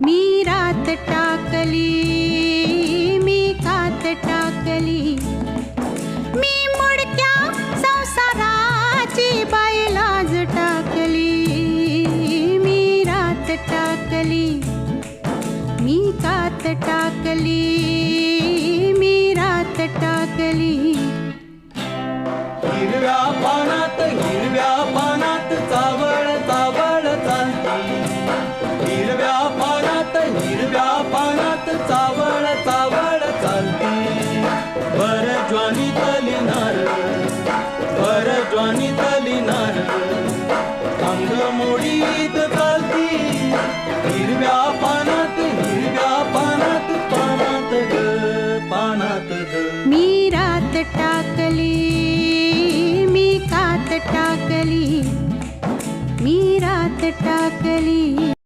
मी रात टाकली, मी कात टाकली, मी मुडक्या संसाराची बाई लाज टाकली. मी रात टाकली, मी कात टाकली, मी रात टाकली. हिरव्या पानात चावळ चावळ चालती. हिरव्या पानात चावळ चावळ चालती. भर ज्वानीतली नार अंग मोडीत चालती. हिरव्या पानात पानात ग. मी रात टाकली, मी कात टाकली, मी रात टाकली.